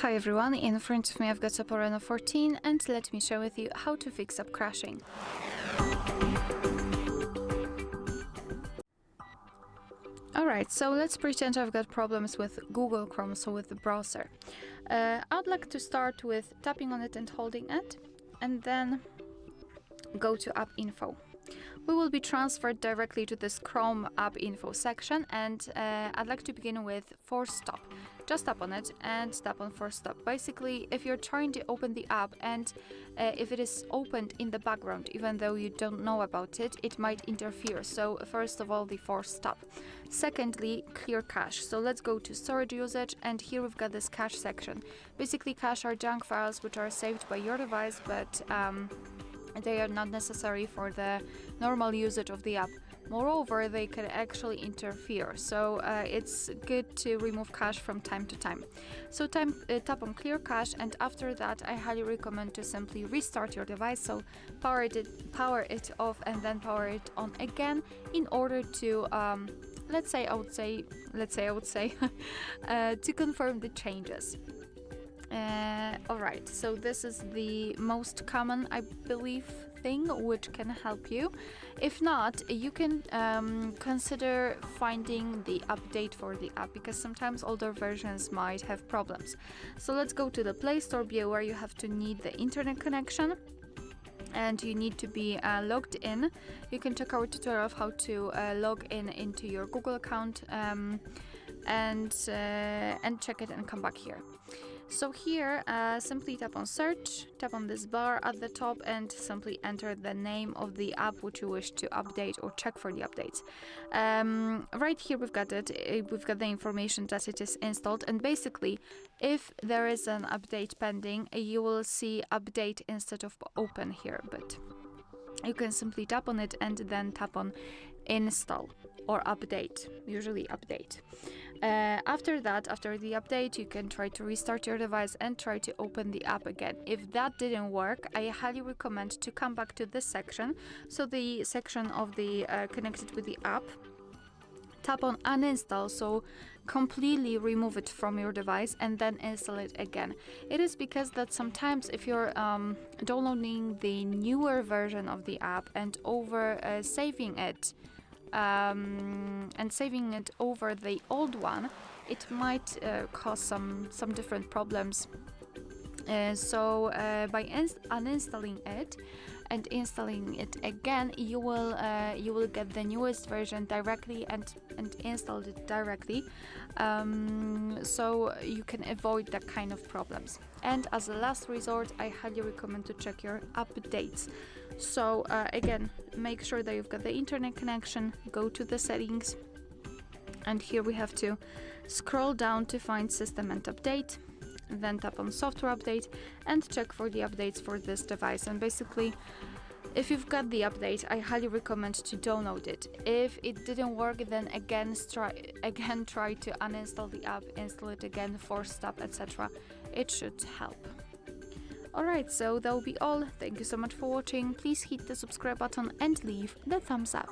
Hi everyone, in front of me I've got OPPO Reno 14 and let me share with you how to fix up crashing. Alright, so let's pretend I've got problems with Google Chrome, so with the browser. I'd like to start with tapping on it and holding it, and then go to App Info. We will be transferred directly to this Chrome App Info section, and I'd like to begin with Force Stop. Just tap on it and tap on Force Stop. Basically, if you're trying to open the app and if it is opened in the background, even though you don't know about it, it might interfere. So first of all, the Force Stop. Secondly, clear cache. So let's go to storage usage, and here we've got this cache section. Basically, cache are junk files which are saved by your device, but they are not necessary for the normal usage of the app. Moreover, they can actually interfere, so it's good to remove cache from time to time. So tap on clear cache, and after that I highly recommend to simply restart your device. So power it off and then power it on again in order to let's say I would say to confirm the changes. Alright, so this is the most common, I believe, thing which can help you. If not, you can consider finding the update for the app, because sometimes older versions might have problems. So let's go to the Play Store, where you have to need the internet connection and you need to be logged in. You can check our tutorial of how to log in into your Google account and check it and come back here. So here, simply tap on search, tap on this bar at the top, and simply enter the name of the app which you wish to update or check for the updates. Right here we've got it. We've got the information that it is installed, and basically, if there is an update pending, you will see update instead of open here, but you can simply tap on it and then tap on install or update, usually update. After that, after the update, you can try to restart your device and try to open the app again. If that didn't work, I highly recommend to come back to this section, so the section of the connected with the app. Tap on uninstall, so completely remove it from your device and then install it again. It is because that sometimes if you're downloading the newer version of the app and saving it over the old one, it might cause some different problems. So by uninstalling it and installing it again, you will get the newest version directly and install it directly, so you can avoid that kind of problems. And as a last resort, I highly recommend to check your updates. So again, make sure that you've got the internet connection, go to the settings, and here we have to scroll down to find system and update, then tap on software update and check for the updates for this device. And basically, if you've got the update, I highly recommend to download it. If it didn't work, then again try to uninstall the app, install it again, force stop, etc. It should help. Alright, so that will be all. Thank you so much for watching. Please hit the subscribe button and leave the thumbs up.